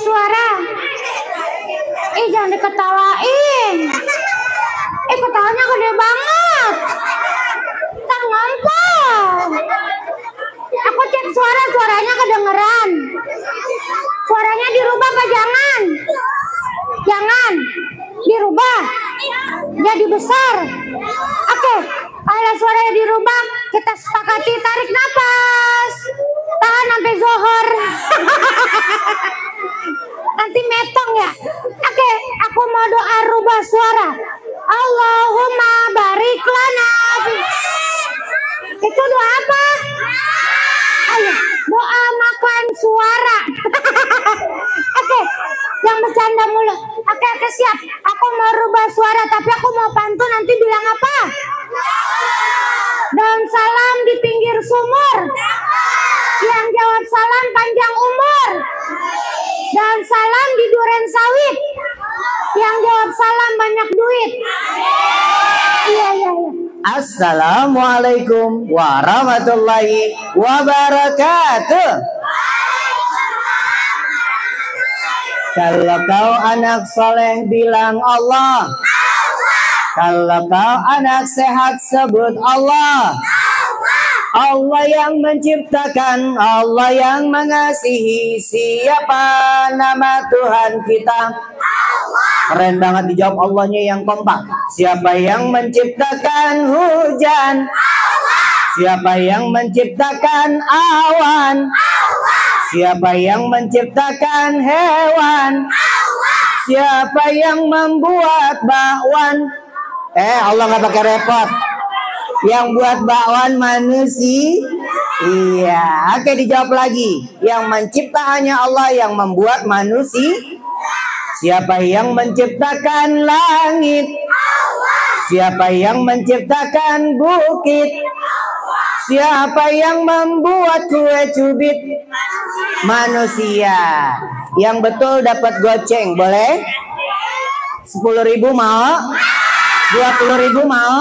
suara. Jangan diketawain. Ketawanya gede banget. Tak ngompol. Aku cek suaranya kedengeran. Suaranya dirubah apa jangan? Jangan dirubah. Jadi besar. Oke, kalau suaranya dirubah, kita sepakati tarik nafas. Tahan sampai zohor. Nanti metong ya. Oke, aku mau doa rubah suara. Allahumma barik lana. Itu doa apa? Ayo, doa makan suara. Oke, yang bercanda mulu. Oke, siap. Aku mau rubah suara, tapi aku mau pantun. Nanti bilang apa? Dan salam di pinggir sumur. Yang jawab salam panjang umur. Dan salam di duren sawit. Yang jawab salam banyak duit. Iya. Assalamualaikum warahmatullahi wabarakatuh. Kalau kau anak soleh bilang Allah. Kalau kau anak sehat sebut Allah. Allah yang menciptakan, Allah yang mengasihi. Siapa nama Tuhan kita? Keren banget dijawab Allahnya yang kompak. Siapa yang menciptakan hujan? Siapa yang menciptakan awan? Siapa yang menciptakan hewan? Siapa yang membuat bakwan? Allah nggak pakai repot. Yang buat bakwan manusia. Iya, oke dijawab lagi. Yang mencipta hanya Allah, yang membuat manusia. Siapa yang menciptakan langit? Siapa yang menciptakan bukit? Siapa yang membuat kue cubit? Manusia. Yang betul dapat goceng, boleh? 10.000 mau? 20.000 mau?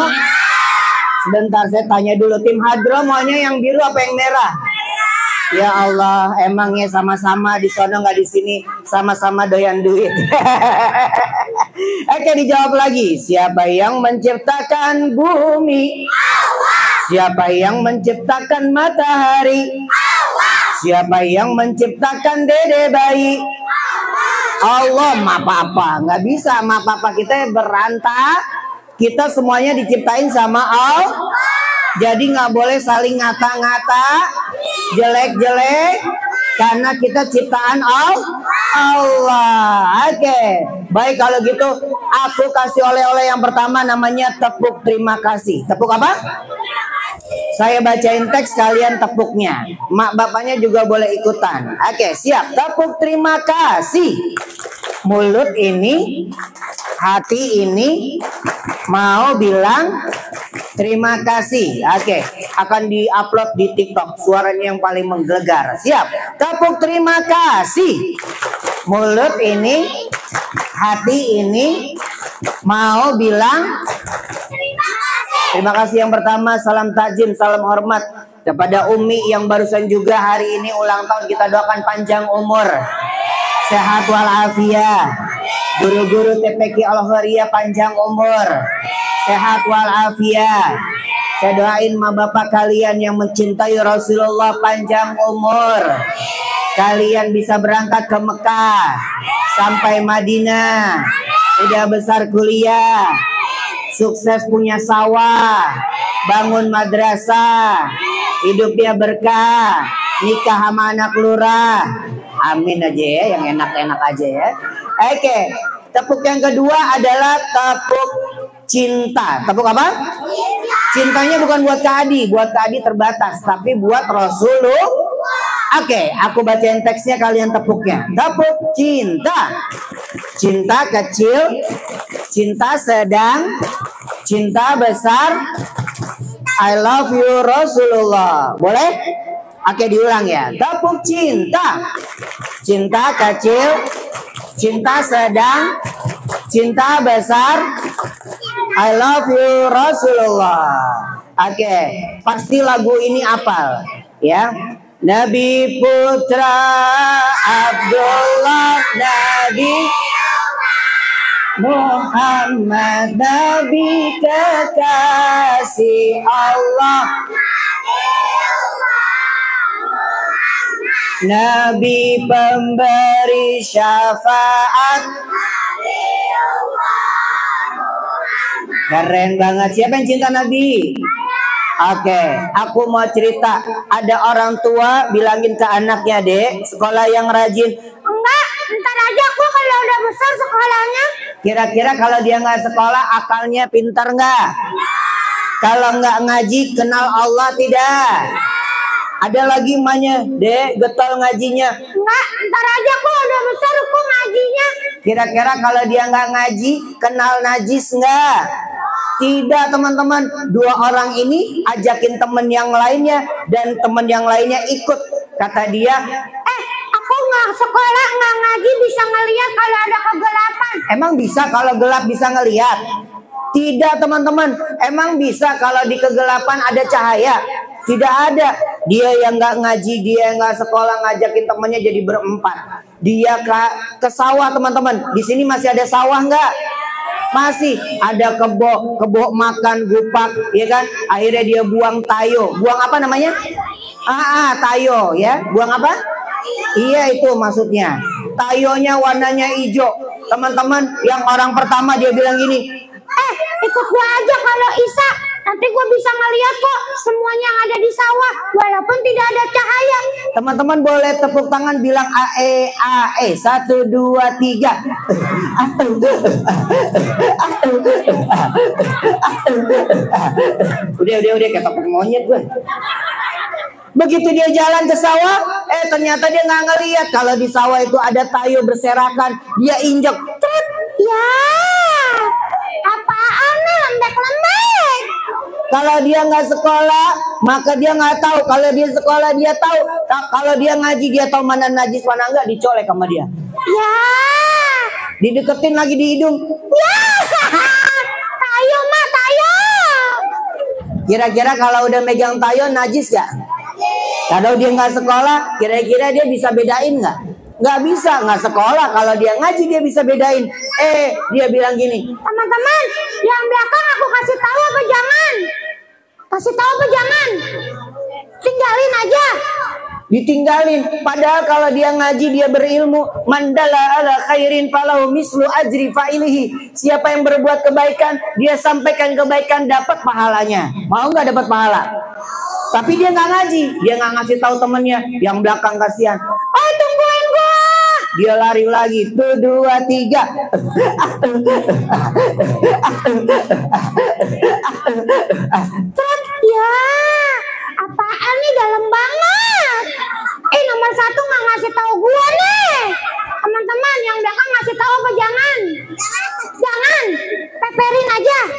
Sebentar saya tanya dulu, tim hadro maunya yang biru apa yang merah? Ya Allah, emangnya sama-sama di sono nggak di sini, sama-sama doyan duit. Oke, dijawab lagi. Siapa yang menciptakan bumi? Siapa yang menciptakan matahari? Siapa yang menciptakan dede bayi? Allah. Ma papa nggak bisa, ma papa kita berantak. Kita semuanya diciptain sama Allah. Jadi nggak boleh saling ngata-ngata, jelek-jelek, karena kita ciptaan Allah. Oke, baik kalau gitu aku kasih oleh-oleh yang pertama namanya tepuk terima kasih. Tepuk apa? Saya bacain teks, kalian tepuknya. Mak bapaknya juga boleh ikutan. Oke, siap. Tepuk terima kasih. Mulut ini, hati ini mau bilang terima kasih. Oke, akan diupload di TikTok. Suaranya yang paling menggelegar. Siap. Tepuk terima kasih. Mulut ini, hati ini mau bilang terima kasih. Yang pertama, salam takzim, salam hormat kepada Umi yang barusan juga hari ini ulang tahun. Kita doakan panjang umur, sehat walafiat. Guru-guru TPQ Al-Khairia panjang umur, sehat walafiat. Saya doain ma bapak kalian yang mencintai Rasulullah panjang umur. Kalian bisa berangkat ke Mekah sampai Madinah, udah besar kuliah, sukses punya sawah, bangun madrasah, hidupnya berkah, nikah sama anak lurah. Amin aja ya, yang enak-enak aja ya. Oke, tepuk yang kedua adalah tepuk cinta. Tepuk apa? Cintanya bukan buat Kak Adi. Buat Kak Adi terbatas, tapi buat Rasulullah. Oke, aku bacain teksnya, kalian tepuknya. Tepuk cinta. Cinta kecil, cinta sedang, cinta besar. I love you Rasulullah. Boleh? Oke, diulang ya. Tepuk cinta. Cinta kecil, cinta sedang, cinta besar. I love you Rasulullah. Oke, pasti lagu ini apal ya. Nabi putra Abdullah, Nabi Muhammad, Nabi kekasih Allah, Nabi pemberi syafaat. Keren banget. Siapa yang cinta Nabi? Oke, aku mau cerita. Ada orang tua bilangin ke anaknya, Dek, sekolah yang rajin. Enggak, ntar aja aku kalau udah besar sekolahnya. Kira-kira kalau dia nggak sekolah, akalnya pintar nggak? Kalau nggak ngaji, kenal Allah tidak? Ada lagi emaknya, Dek, getol ngajinya. Enggak, ntar aja aku udah besar aku ngajinya. Kira-kira kalau dia nggak ngaji, kenal najis nggak? Tidak, teman-teman. Dua orang ini ajakin temen yang lainnya, dan temen yang lainnya ikut. Kata dia, aku nggak sekolah, nggak ngaji, bisa ngeliat kalau ada kegelapan. emang bisa kalau gelap bisa ngelihat? Tidak, teman-teman. Emang bisa kalau di kegelapan ada cahaya? Tidak ada. Dia yang nggak ngaji, dia yang nggak sekolah, ngajakin temennya jadi berempat. Dia ke sawah, teman-teman. Di sini masih ada sawah nggak? Masih ada kebo makan gupak, ya kan? Akhirnya dia buang tayo. Buang apa namanya? Tayo, ya. Buang apa? Iya, itu maksudnya. Tayonya warnanya hijau. Teman-teman, yang orang pertama dia bilang gini, ikut gua aja kalau Isa. Nanti gua bisa ngeliat kok semuanya yang ada di sawah, walaupun tidak ada cahaya. teman-teman boleh tepuk tangan bilang AE AE 1 2 3. Udah kayak topeng monyet gue. Begitu dia jalan ke sawah, ternyata dia nggak ngeliat kalau di sawah itu ada tayo berserakan. Dia injek, ya, apaan nih lembek-lembek? Kalau dia nggak sekolah, maka dia nggak tahu. Kalau dia sekolah, dia tahu. Kalau dia ngaji, dia tahu mana najis, mana enggak. Dicolek sama dia. Ya. Dideketin lagi di hidung. Ya. Tayo mah, tayo. Kira-kira kalau udah megang tayo, najis gak? Kalau dia nggak sekolah, kira-kira dia bisa bedain nggak? Nggak bisa, nggak sekolah. Kalau dia ngaji, dia bisa bedain. Dia bilang gini, teman-teman, yang belakang aku kasih tahu apa jangan? Kasih tahu apa jangan? Tinggalin aja. Ditinggalin. Padahal kalau dia ngaji, dia berilmu. Mandala ala khairin falahu mislu ajri fa'ilihi. Siapa yang berbuat kebaikan, dia sampaikan kebaikan, dapat pahalanya. Mau nggak dapat pahala? Tapi dia nggak ngaji, dia nggak ngasih tahu temennya. Yang belakang kasihan. Tungguin gua. Dia lari lagi. 1 2 3. Ya, apaan nih, dalam banget. Nomor 1 nggak ngasih tahu gua nih. Teman-teman, yang belakang ngasih tahu apa jangan? Jangan. Peperin aja.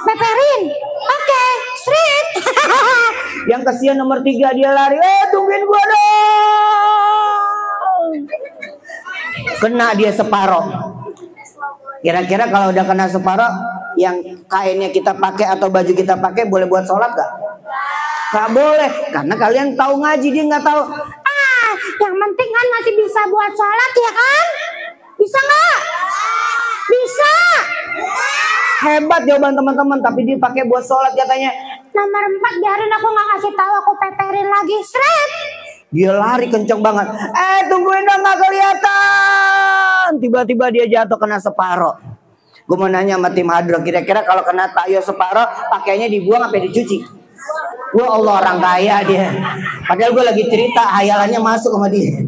Peperin. Oke, street. Yang kasihan nomor 3, dia lari. Tungguin gua dong. Kena dia separoh. Kira-kira kalau udah kena separoh, yang kainnya kita pakai atau baju kita pakai boleh buat sholat gak? Gak boleh, karena kalian tahu ngaji, dia nggak tahu. Yang penting kan masih bisa buat sholat, ya kan? Bisa nggak? Bisa. Hebat jawaban teman-teman, tapi dia pakai buat sholat katanya. Nomor 4, biarin aku nggak kasih tahu, aku peperin lagi, seret. Dia lari kenceng banget. Tungguin dong, nggak kelihatan. Tiba-tiba dia jatuh kena separoh. Gue mau nanya sama tim hadroh, kira-kira kalau kena tayo separoh, pakainya dibuang apa dicuci? Wah, Allah, orang kaya dia. Padahal gue lagi cerita, hayalannya masuk sama dia.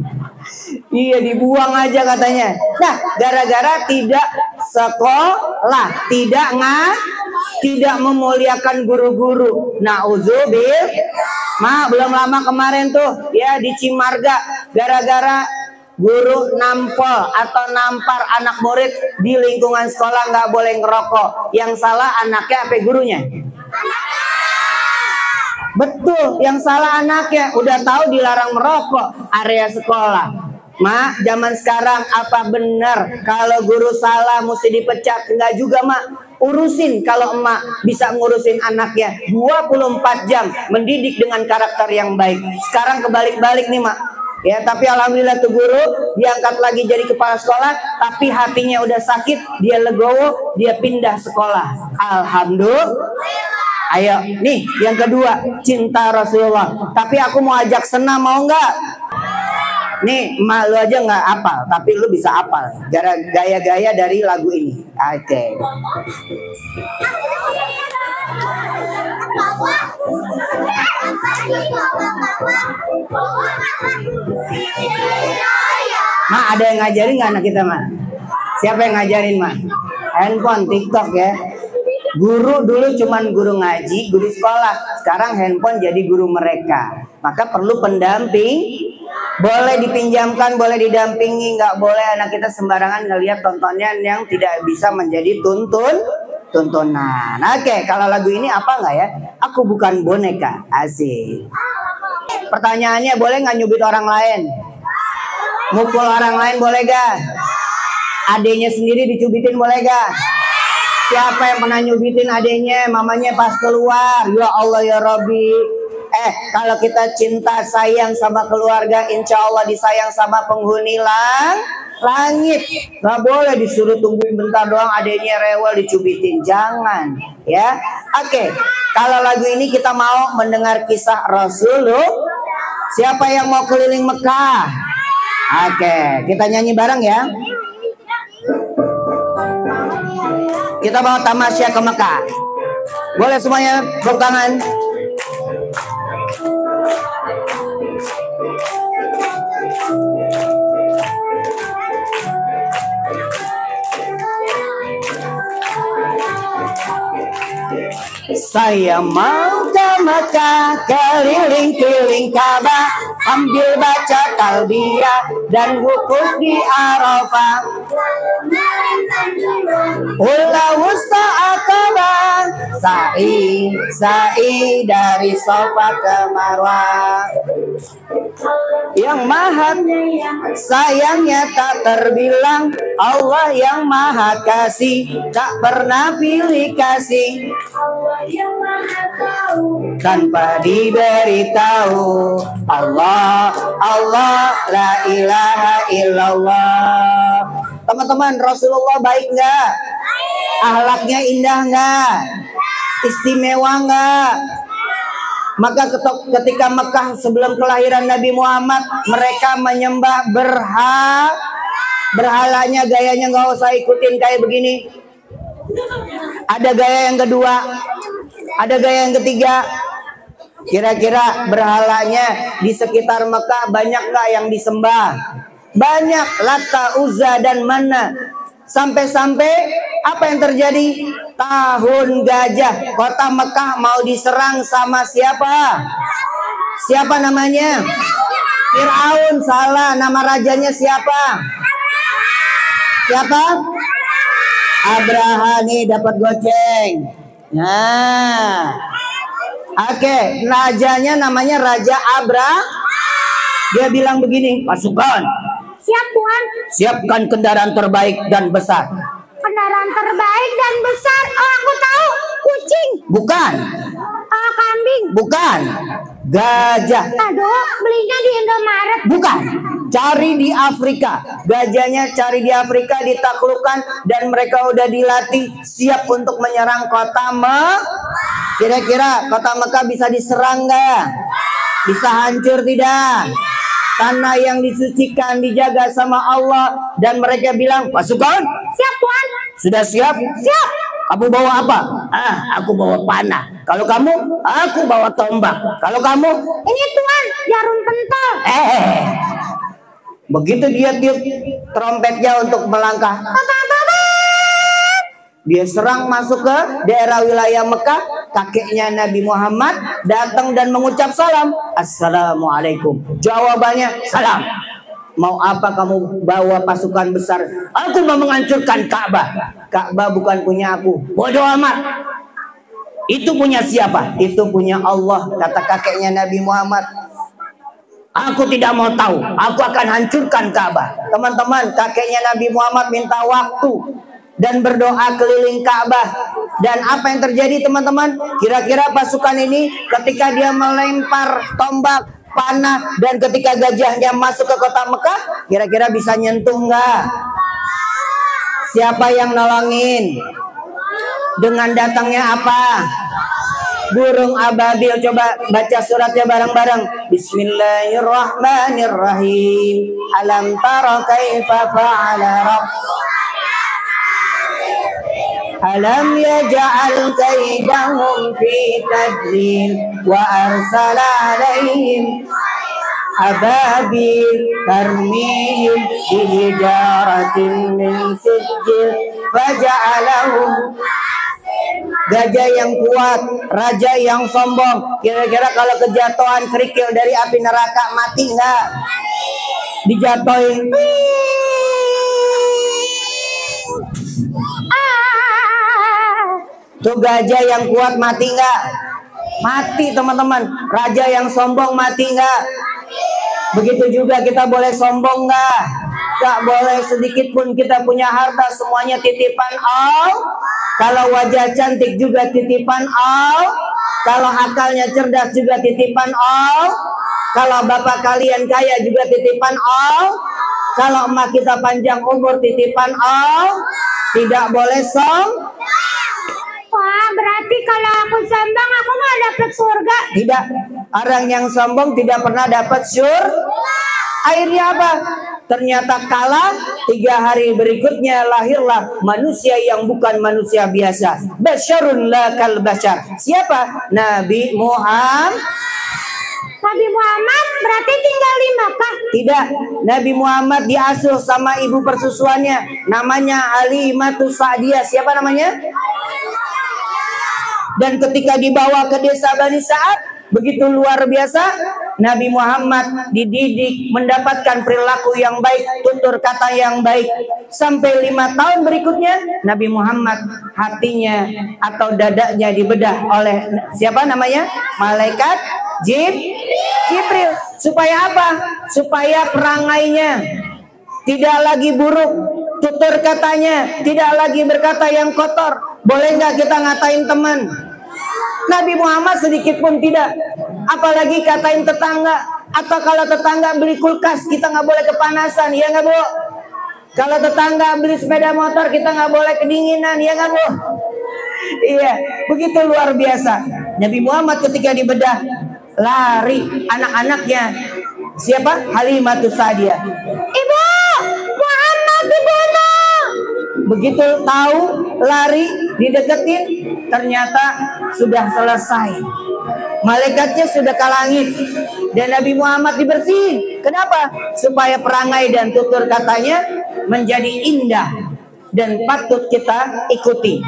Iya, dibuang aja katanya. Nah, gara-gara tidak sekolah, tidak memuliakan guru-guru. Nauzubillah. Belum lama kemarin tuh, ya, di Cimarga, gara-gara guru nampol atau nampar anak murid di lingkungan sekolah, nggak boleh ngerokok. Yang salah anaknya apa gurunya? Betul, yang salah anaknya. Udah tahu dilarang merokok area sekolah. Mak, zaman sekarang apa benar kalau guru salah mesti dipecat? Enggak juga, Mak. Urusin kalau emak bisa ngurusin anaknya 24 jam, mendidik dengan karakter yang baik. Sekarang kebalik-balik nih, Mak. Ya, tapi alhamdulillah tuh guru diangkat lagi jadi kepala sekolah, tapi hatinya udah sakit, dia legowo, dia pindah sekolah. Alhamdulillah. Ayo, nih yang kedua, cinta Rasulullah. Tapi aku mau ajak senam, mau nggak? Nih, emak lu aja nggak apal, tapi lu bisa apal. Gaya-gaya dari lagu ini. Oke. Ma, ada yang ngajarin nggak anak kita, Ma? Siapa yang ngajarin, Ma? Handphone, TikTok ya. Guru dulu cuman guru ngaji, guru sekolah. Sekarang handphone jadi guru mereka. Maka perlu pendamping. Boleh dipinjamkan, boleh didampingi. Nggak boleh anak kita sembarangan ngelihat tontonan yang tidak bisa menjadi tontonan. Oke, kalau lagu ini apa nggak ya? Aku bukan boneka. Asik. Pertanyaannya, boleh nggak nyubit orang lain? Mukul orang lain boleh gak? Adenya sendiri dicubitin boleh gak? Siapa yang pernah nyubitin adenya, mamanya pas keluar? Ya Allah ya Rabbi. Kalau kita cinta sayang sama keluarga, insya Allah disayang sama penghuni langit. Gak boleh disuruh tungguin bentar doang adenya rewel dicubitin. Jangan ya. Oke, kalau lagu ini kita mau mendengar kisah Rasulullah. Siapa yang mau keliling Mekah? Oke, kita nyanyi bareng ya. Kita bawa tamasya ke Mekah. Boleh semuanya tepuk tangan. Saya mau ke Mekah, keliling-keliling Ka'bah, ambil baca talbiyah dan wukuf di Arafah. Ula wusta Aqabah, sa'i dari Safa ke Marwah. Yang maha sayangnya tak terbilang, Allah yang maha kasih, tak pernah pilih kasih tanpa diberitahu. Allah, Allah, la ilaha illallah. Teman-teman, Rasulullah baik nggak? Akhlaknya indah nggak? Istimewa nggak? Maka ketika Mekah sebelum kelahiran Nabi Muhammad, mereka menyembah berhalanya gayanya nggak usah ikutin kayak begini. Ada gaya yang kedua, ada gaya yang ketiga. Kira-kira berhalanya di sekitar Mekah banyak nggak yang disembah? Banyak, Lata, Uzza dan Manna. Sampai-sampai apa yang terjadi? Tahun gajah, kota Mekah mau diserang sama siapa? Siapa namanya? Fir'aun. Salah, nama rajanya siapa? Siapa? Abraha. Nih dapat goceng. Nah, oke, rajanya namanya Raja Abraha. Dia bilang begini, pasukan, siap Tuhan. Siapkan kendaraan terbaik dan besar. Kendaraan terbaik dan besar. Oh, aku tahu. Kucing. Bukan. Kambing. Bukan. Gajah. Aduh, belinya di Indomaret. Bukan. Cari di Afrika. Gajahnya cari di Afrika, ditaklukkan, dan mereka udah dilatih siap untuk menyerang kota Mekah. Kira-kira kota Mekah bisa diserang nggak? Bisa hancur tidak? Tanah yang disucikan dijaga sama Allah, dan mereka bilang, pasukan, siap Tuhan. Sudah siap? Siap. Kamu bawa apa? Aku bawa panah. Kalau kamu, aku bawa tombak. Kalau kamu, ini Tuhan, jarum pentol. Begitu dia tiup trompetnya untuk melangkah, dia serang masuk ke daerah wilayah Mekah. Kakeknya Nabi Muhammad datang dan mengucap salam. Assalamualaikum. Jawabannya, salam. Mau apa kamu bawa pasukan besar? Aku mau menghancurkan Ka'bah. Ka'bah bukan punya aku. Bodoh amat. Itu punya siapa? Itu punya Allah, kata kakeknya Nabi Muhammad. Aku tidak mau tahu. Aku akan hancurkan Ka'bah. Teman-teman, kakeknya Nabi Muhammad minta waktu dan berdoa keliling Ka'bah. Dan apa yang terjadi teman-teman? Kira-kira pasukan ini ketika dia melempar tombak, panah. Dan ketika gajahnya masuk ke kota Mekah, kira-kira bisa nyentuh nggak? Siapa yang nolongin? Dengan datangnya apa? Burung ababil. Coba baca suratnya bareng-bareng. Bismillahirrahmanirrahim. Alam tara kaifa fa'ala rabbuka alam yaj'al kaidahum fi tadlil wa arsala alaihim ababil tarmihim bihijaratin min sijil faja'alahum. Gajah yang kuat, raja yang sombong. Kira-kira kalau kejatuhan kerikil dari api neraka, mati nggak? Dijatuhin. Tuh gajah yang kuat mati nggak? Mati teman-teman. Raja yang sombong mati nggak? Begitu juga kita boleh sombong nggak? Nggak boleh sedikit pun kita punya harta, semuanya titipan Allah. Kalau wajah cantik juga titipan Allah. Kalau akalnya cerdas juga titipan Allah. Kalau bapak kalian kaya juga titipan Allah. Kalau emak kita panjang umur titipan Allah. Tidak boleh sombong. Wah, berarti kalau aku sombong aku nggak dapat surga. Tidak. Orang yang sombong tidak pernah dapat surga. Akhirnya apa? Ternyata kalah. 3 hari berikutnya lahirlah manusia yang bukan manusia biasa. Basyarun la kal basyar. Siapa? Nabi Muhammad. Nabi Muhammad berarti tinggal di Makkah? Tidak. Nabi Muhammad diasuh sama ibu persusuannya. Namanya Halimatus Sa'diyah. Siapa namanya? Dan ketika dibawa ke desa Bani Sa'ad, begitu luar biasa, Nabi Muhammad dididik mendapatkan perilaku yang baik, tutur kata yang baik. Sampai 5 tahun berikutnya, Nabi Muhammad hatinya atau dadanya dibedah oleh siapa namanya? Malaikat Jibril. Supaya apa? Supaya perangainya tidak lagi buruk, tutur katanya tidak lagi berkata yang kotor. Boleh nggak kita ngatain teman? Nabi Muhammad sedikit pun tidak. Apalagi katain tetangga. Atau kalau tetangga beli kulkas, kita nggak boleh kepanasan, ya nggak Bu? Kalau tetangga beli sepeda motor, kita nggak boleh kedinginan, ya nggak Bu? Iya, begitu luar biasa. Nabi Muhammad ketika dibedah, lari anak-anaknya. Siapa? Halimatus Sa'diyah. Ibu, Muhammad dibunuh. Begitu tahu, lari, dideketin, ternyata sudah selesai. Malaikatnya sudah ke langit dan Nabi Muhammad dibersihin. Kenapa? Supaya perangai dan tutur katanya menjadi indah dan patut kita ikuti.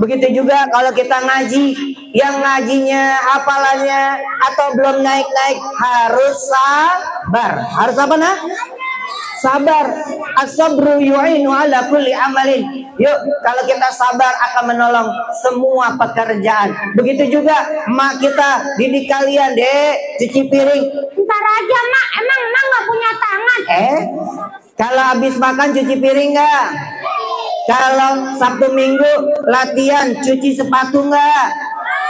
Begitu juga kalau kita ngaji, yang ngajinya, hafalannya atau belum naik-naik harus sabar. Harus apa nak? Sabar. As-sabru yu'inu ala kulli amalin. Yuk, kalau kita sabar akan menolong semua pekerjaan. Begitu juga emak kita didik kalian, Dek, cuci piring. Ntar aja mak, emang mak nggak punya tangan? Kalau habis makan cuci piring nggak? Kalau Sabtu Minggu latihan cuci sepatu nggak?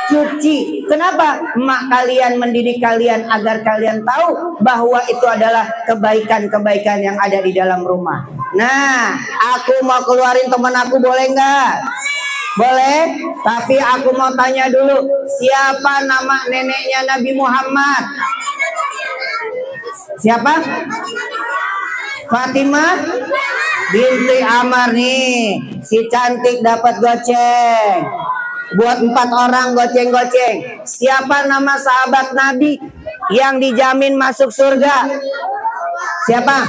Cuci. Kenapa? Emak kalian mendidik kalian agar kalian tahu bahwa itu adalah kebaikan-kebaikan yang ada di dalam rumah. Nah, aku mau keluarin teman aku, boleh nggak? Boleh. Tapi aku mau tanya dulu, siapa nama neneknya Nabi Muhammad? Siapa? Fatimah binti Amar nih. Si cantik dapat goceng. Buat 4 orang goceng-goceng. Siapa nama sahabat Nabi yang dijamin masuk surga? Siapa?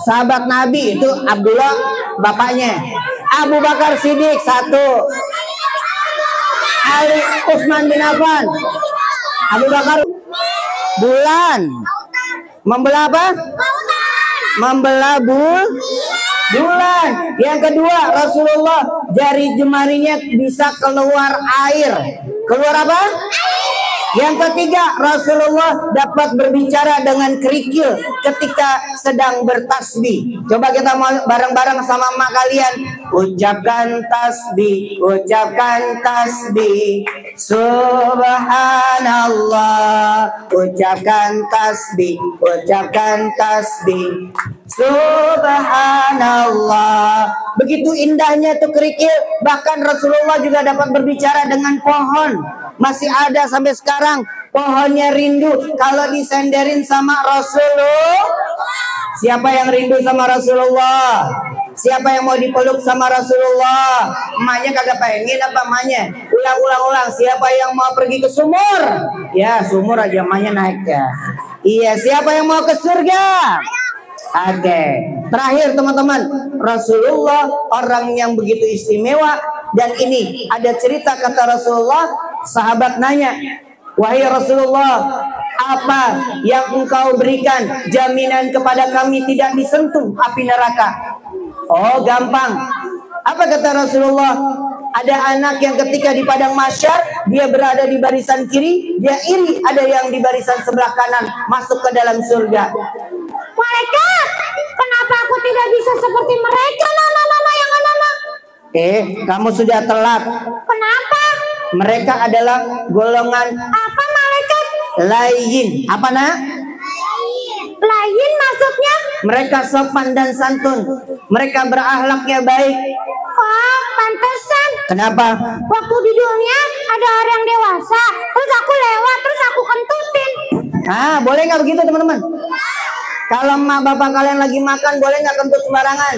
Sahabat Nabi itu Abdullah, bapaknya. Abu Bakar Siddiq 1. Ali Utsman bin Affan. Abu Bakar bulan. Membelah apa? Membelah bulan. Yang kedua, Rasulullah jari jemarinya bisa keluar air. Keluar apa? Yang ketiga, Rasulullah dapat berbicara dengan kerikil ketika sedang bertasbih. Coba kita mau bareng-bareng sama emak kalian. Ucapkan tasbih, ucapkan tasbih. Subhanallah. Ucapkan tasbih, ucapkan tasbih. Subhanallah. Begitu indahnya itu kerikil. Bahkan Rasulullah juga dapat berbicara dengan pohon. Masih ada sampai sekarang pohonnya rindu kalau disenderin sama Rasulullah. Siapa yang rindu sama Rasulullah? Siapa yang mau dipeluk sama Rasulullah? Emaknya kagak pengen apa emaknya? Ulang. Siapa yang mau pergi ke sumur? Ya sumur aja emaknya naik ya. Iya, siapa yang mau ke surga? Oke. Terakhir teman-teman, Rasulullah orang yang begitu istimewa. Dan ini ada cerita kata Rasulullah, sahabat nanya, wahai Rasulullah, apa yang engkau berikan jaminan kepada kami tidak disentuh api neraka? Oh gampang. Apa kata Rasulullah? Ada anak yang ketika di padang mahsyar dia berada di barisan kiri, dia iri ada yang di barisan sebelah kanan masuk ke dalam surga. Malaikat, kenapa aku tidak bisa seperti mereka? Nana yang anak-anak. Kamu sudah telat. Kenapa? Mereka adalah golongan apa malaikat? Lain. Apa nak? Lain maksudnya? Mereka sopan dan santun. Mereka berakhlaknya baik. Oh, pantesan. Kenapa? Waktu di dunia ada orang dewasa, terus aku lewat, terus aku kentutin. Ah, boleh nggak begitu teman-teman? Kalau emak bapak kalian lagi makan, boleh nggak kentut sembarangan?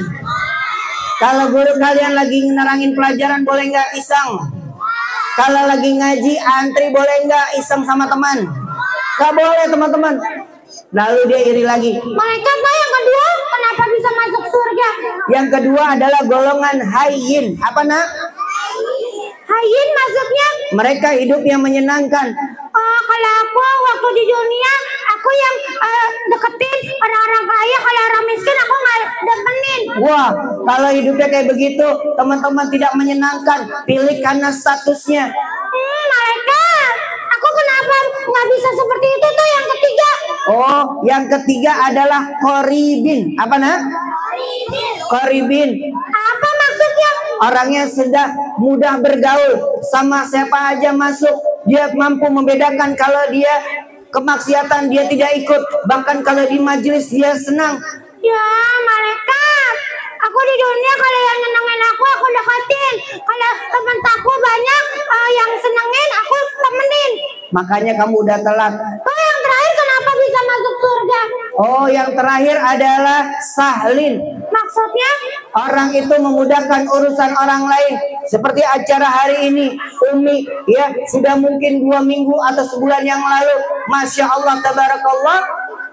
Kalau guru kalian lagi nerangin pelajaran, boleh nggak iseng? Kalau lagi ngaji, antri boleh nggak iseng sama teman? Nggak boleh teman-teman. Lalu dia iri lagi. Malaikat yang kedua, kenapa bisa masuk surga? Yang kedua adalah golongan hayyin. Apa nak? Hayyin maksudnya? Mereka hidup yang menyenangkan. Oh, kalau aku waktu di dunia, aku yang deketin orang-orang kaya, kalau orang miskin aku nggak deketin. Wah, kalau hidupnya kayak begitu, teman-teman tidak menyenangkan. Pilih karena statusnya. Malaikat, aku kenapa nggak bisa seperti itu tuh yang ketiga? Oh, yang ketiga adalah koribin. Apa nak? Koribin. Apa maksudnya? Orangnya sudah mudah bergaul, sama siapa aja masuk. Dia mampu membedakan kalau dia kemaksiatan dia tidak ikut. Bahkan kalau di majelis dia senang. Ya malaikat, aku di dunia kalau yang nyenengin aku deketin. Kalau teman aku banyak yang senengin, aku temenin. Makanya kamu udah telat. Oh, yang terakhir kenapa bisa masuk surga? Oh, yang terakhir adalah sahlin. Maksudnya? Orang itu memudahkan urusan orang lain. Seperti acara hari ini, Umi ya sudah mungkin 2 minggu atau sebulan yang lalu, Masya Allah tabarakallah,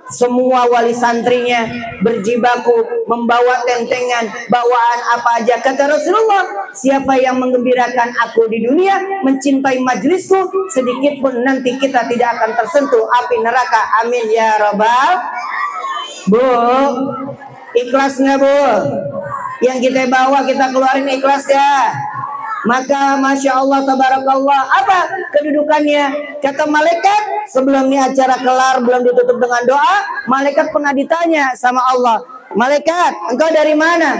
semua wali santrinya berjibaku membawa tentengan, bawaan apa aja. Kata Rasulullah, siapa yang menggembirakan aku di dunia, mencintai majlisku, sedikit pun nanti kita tidak akan tersentuh api neraka. Amin ya rabbal. Bu, ikhlas nggak bu? Yang kita bawa kita keluarin ikhlas ya. Maka Masya Allah tabarakallah, apa kedudukannya? Kata malaikat, sebelum ini acara kelar, belum ditutup dengan doa, malaikat pernah ditanya sama Allah, malaikat engkau dari mana?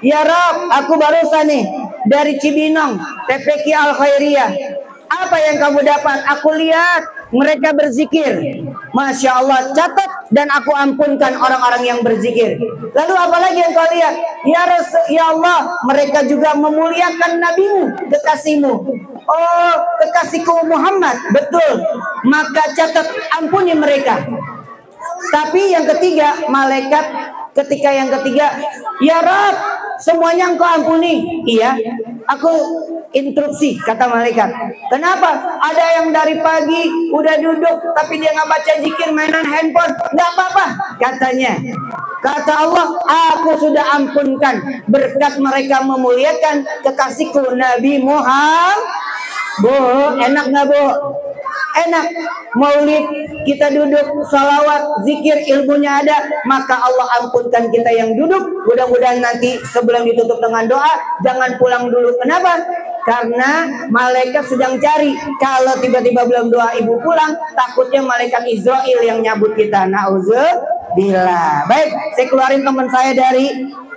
Ya Rob, aku barusan nih dari Cibinong, TPQ Al Khairiyah. Apa yang kamu dapat? Aku lihat mereka berzikir. Masya Allah, catat dan aku ampunkan orang-orang yang berzikir. Lalu apalagi yang kau lihat? Ya Allah, mereka juga memuliakan nabimu, kekasihmu. Oh, kekasihku Muhammad, betul. Maka catat, ampuni mereka. Tapi yang ketiga, malaikat ketika yang ketiga, ya Rab, semuanya engkau ampuni. Iya, aku interupsi, kata malaikat. Kenapa? Ada yang dari pagi udah duduk tapi dia nggak baca zikir, mainan handphone. Nggak apa-apa katanya. Kata Allah, aku sudah ampunkan berkat mereka memuliakan kekasihku Nabi Muhammad. Bu, enak nggak bu? Enak. Maulid kita duduk, salawat, zikir, ilmunya ada, maka Allah ampunkan kita yang duduk. Mudah-mudahan nanti sebelum ditutup dengan doa, jangan pulang dulu. Kenapa? Karena malaikat sedang cari. Kalau tiba-tiba belum doa ibu pulang, takutnya malaikat Israel yang nyabut kita. Nauzubillah. Baik, saya keluarin teman saya dari.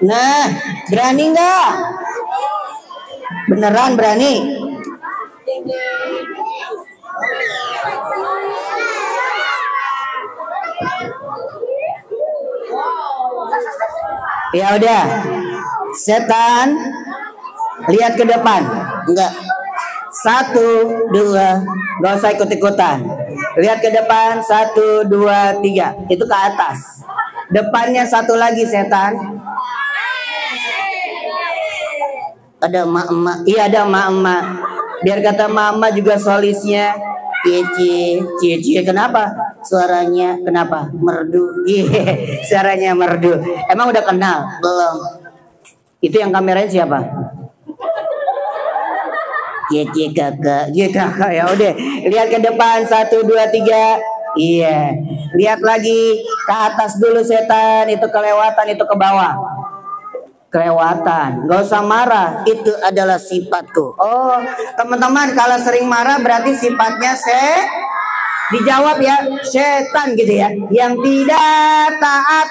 Nah, berani nggak? Beneran berani? Ya udah, setan lihat ke depan. Enggak. 1, 2, nggak usah ikut-ikutan. Lihat ke depan, 1, 2, 3. Itu ke atas. Depannya satu lagi setan. Ada emak-emak. Iya ada emak-emak. Biar kata mama juga solisnya. Cie, kenapa? Suaranya kenapa? Merdu. Iya, suaranya merdu. Emang udah kenal? Belum. Itu yang kamerain siapa? Cie kakak. Ya udah. Lihat ke depan 1, 2, 3. Iya. Lihat lagi ke atas dulu setan. Itu kelewatan, itu ke bawah. Kelewatan, nggak usah marah, itu adalah sifatku. Oh, teman-teman, kalau sering marah berarti sifatnya dijawab ya, setan gitu ya, yang tidak taat,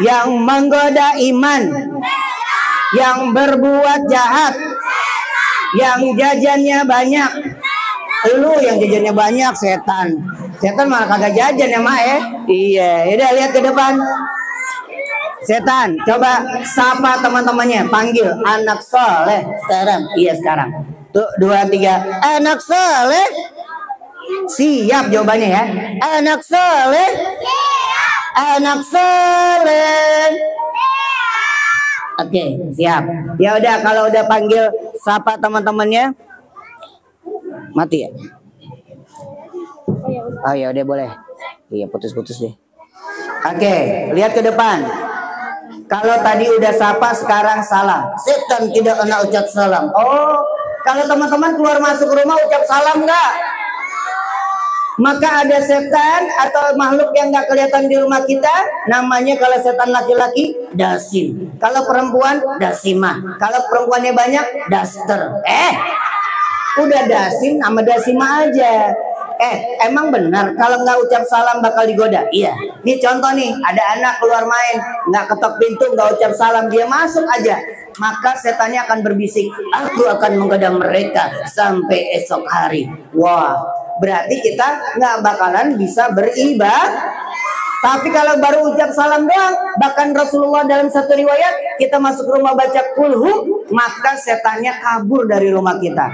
yang menggoda iman, yang berbuat jahat, yang jajannya banyak. Lu yang jajannya banyak, setan malah kagak jajan ya mak ya. Iya, udah lihat ke depan. Setan, coba sapa teman-temannya, panggil anak soleh sekarang. Iya sekarang. Tuh 2, 3. Anak soleh. Siap jawabannya ya. Anak soleh. Anak soleh. Oke, siap. Ya udah, kalau udah panggil sapa teman-temannya. Mati ya. Oh ya udah boleh. Iya putus-putus deh. Oke, lihat ke depan. Kalau tadi udah sapa, sekarang salam. Setan tidak kena ucap salam. Oh, kalau teman-teman keluar masuk rumah ucap salam nggak? Maka ada setan atau makhluk yang nggak kelihatan di rumah kita. Namanya kalau setan laki-laki, dasim. Kalau perempuan, dasimah. Kalau perempuannya banyak, daster. Udah dasim sama dasimah aja. Emang benar kalau nggak ucap salam bakal digoda? Iya. Nih contoh nih, ada anak keluar main, nggak ketok pintu, nggak ucap salam, dia masuk aja. Maka setannya akan berbisik, aku akan menggoda mereka sampai esok hari. Wah, berarti kita nggak bakalan bisa beribadah. Tapi kalau baru ucap salam doang, bahkan Rasulullah dalam satu riwayat, kita masuk rumah baca kulhu, maka setannya kabur dari rumah kita.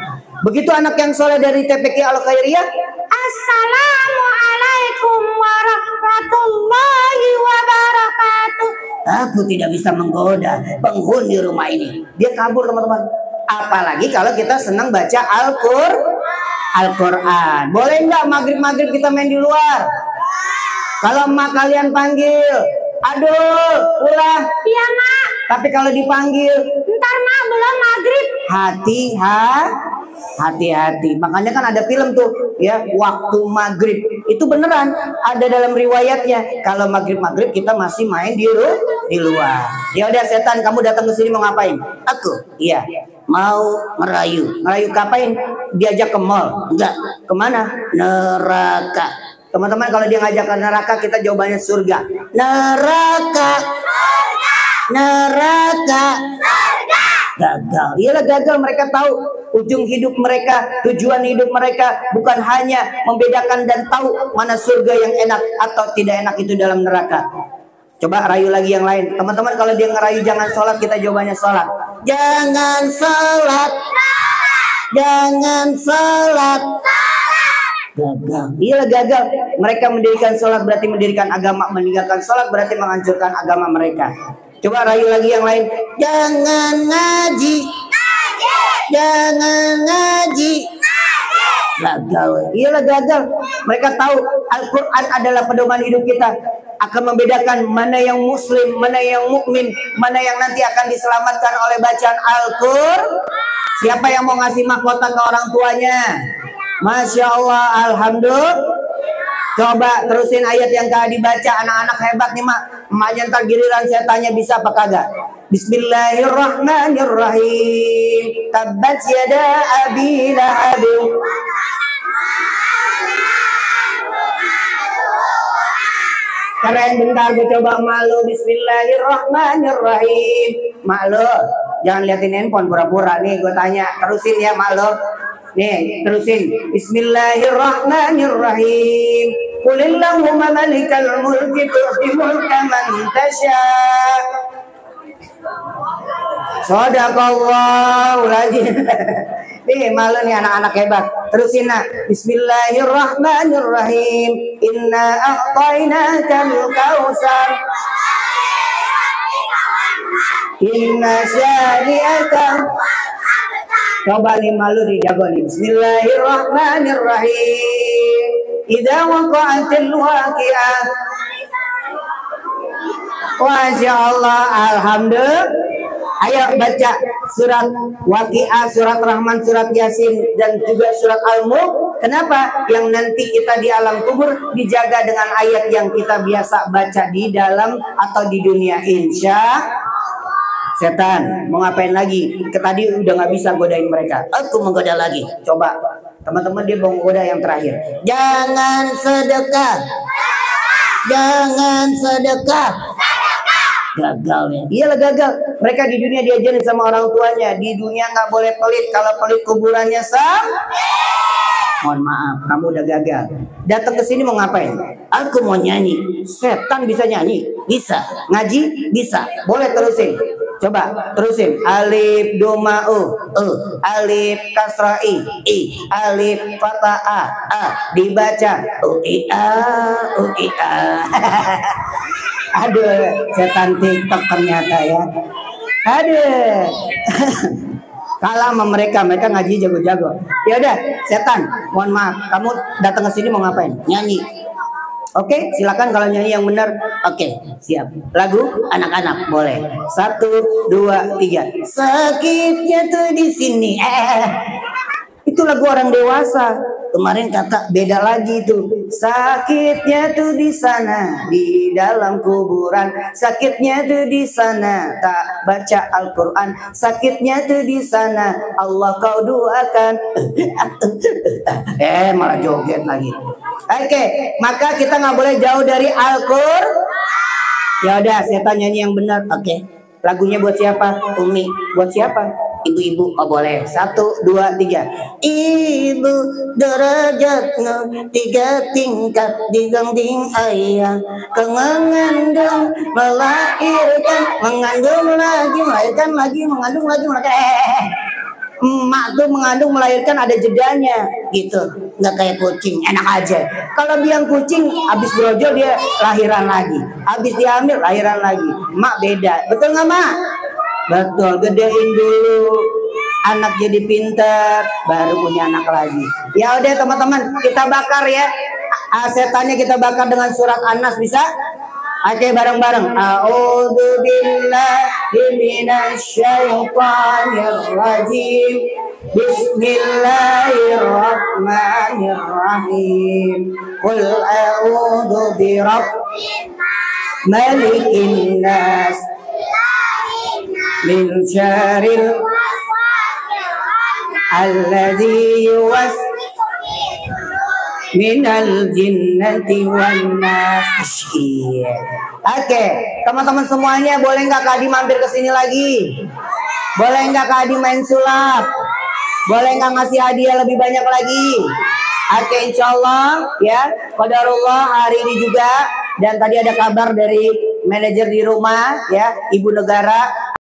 Begitu anak yang soleh dari TPQ Al Khairiyah, Assalamualaikum warahmatullahi wabarakatuh. Aku tidak bisa menggoda penghuni rumah ini. Dia kabur teman-teman. Apalagi kalau kita senang baca Al-Quran. Boleh nggak maghrib-maghrib kita main di luar? Kalau emak kalian panggil, aduh, ulah. Iya mak. Tapi kalau dipanggil, ntar mak belum maghrib. Hati-hati. Makanya kan ada film tuh, ya, waktu maghrib. Itu beneran ada dalam riwayatnya. Kalau maghrib kita masih main di luar. Ya udah setan, kamu datang ke sini mau ngapain? Aku, iya, mau ngerayu. Ngerayu ngapain? Diajak ke mall? Enggak. Kemana? Neraka. Teman-teman, kalau dia ngajak ke neraka, kita jawabannya surga. Neraka. Neraka. Gagal. Iyalah gagal. Mereka tahu ujung hidup mereka, tujuan hidup mereka bukan hanya membedakan dan tahu mana surga yang enak atau tidak enak itu dalam neraka. Coba rayu lagi yang lain. Teman-teman, kalau dia ngerayu jangan sholat, kita jawabannya sholat. Jangan sholat. Jangan sholat. Gagal. Iyalah gagal. Mereka mendirikan sholat berarti mendirikan agama. Meninggalkan sholat berarti menghancurkan agama mereka. Coba rayu lagi yang lain. Jangan ngaji. Jangan ngaji. Gagal. Iyalah gagal. Mereka tahu Al-Quran adalah pedoman hidup kita. Akan membedakan mana yang muslim, mana yang mukmin, mana yang nanti akan diselamatkan oleh bacaan Al-Quran. Siapa yang mau ngasih mahkota ke orang tuanya? Masya Allah, alhamdulillah. Coba terusin ayat yang tadi dibaca. Anak-anak hebat nih mak. Emaknya ntar giliran saya tanya bisa apa kagak. Bismillahirrahmanirrahim. Tabbat yada abi lahab. Keren, bentar gue coba malu. Bismillahirrahmanirrahim. Malu, jangan liatin handphone pura-pura nih. Gue tanya, terusin ya malu. Nih, terusin. Bismillahirrahmanirrahim. Qulillahumma malikal mulki tu'ti mulka man tasha. Shadaqallahul azim. Nih malu nih anak-anak hebat. Terusin nak. Bismillahirrahmanirrahim. Inna a'tainakal kautsar. Inna syani'aka. Coba nih malu nih jago nih. Bismillahirrahmanirrahim. Idza waqa'atil waqi'ah. Masya Allah, alhamdulillah. Ayo baca surat Waqiah, surat Rahman, surat Yasin, dan juga surat Al-Mulk. Kenapa? Yang nanti kita di alam kubur dijaga dengan ayat yang kita biasa baca di dalam atau di dunia. Insya setan mau ngapain lagi? Tadi udah nggak bisa godain mereka. Aku menggoda lagi. Coba teman-teman, dia mau goda yang terakhir. Jangan sedekah. Jangan sedekah. Gagal ya. Iyalah gagal. Mereka di dunia diajarin sama orang tuanya, di dunia nggak boleh pelit. Kalau pelit kuburannya mohon maaf, kamu udah gagal. Datang ke sini mau ngapain? Aku mau nyanyi. Setan bisa nyanyi? Bisa. Ngaji? Bisa. Boleh terusin. Coba terusin. Alif doma u. Alif kasra i. Alif fathah a. Dibaca u i a. Aduh, setan TikTok ternyata ya. Aduh. Kalah sama mereka ngaji jago-jago. Ya udah, setan, mohon maaf, kamu datang ke sini mau ngapain? Nyanyi. Oke, silakan kalau nyanyi yang benar. Oke, siap. Lagu anak-anak boleh. 1, 2, 3. Sakitnya tuh di sini. Itu lagu orang dewasa. Kemarin kata beda lagi tuh. Sakitnya tuh di sana, di dalam kuburan. Sakitnya tuh di sana, tak baca Al-Quran. Sakitnya tuh di sana, Allah kau doakan. Malah joget lagi. Oke, maka kita nggak boleh jauh dari Al-Quran. Ya udah, setan nyanyi yang benar. Oke, lagunya buat siapa? Umi. Buat siapa? Ibu-ibu. Oh boleh. 1, 2, 3. Ibu derajatnya 3 tingkat diganting ayah. Kau mengandung, melahirkan, mengandung lagi, melahirkan lagi, mengandung lagi, melahirkan. Emak tuh mengandung melahirkan ada jedanya gitu, nggak kayak kucing enak aja. Kalau biang kucing habis brojol dia lahiran lagi, habis diambil lahiran lagi. Emak beda, betul nggak mak? Betul, gedein dulu anak jadi pinter baru punya anak lagi. Ya udah teman-teman, kita bakar ya. Setannya kita bakar dengan surat An-Nas, bisa? Oke, bareng-bareng. A'udzu billahi minasyaitonir rajim. Bismillahirrahmanirrahim. Qul a'udzu birabbil malikin nas min syarril alladzi yuwaswisu minal jinnati wan nas. Oke, teman-teman semuanya, boleh nggak Kak Adi mampir ke sini lagi? Boleh nggak Kak Adi main sulap? Boleh nggak ngasih hadiah lebih banyak lagi? Oke, insya Allah ya. Qadarullah hari ini juga. Dan tadi ada kabar dari manajer di rumah ya, Ibu Negara.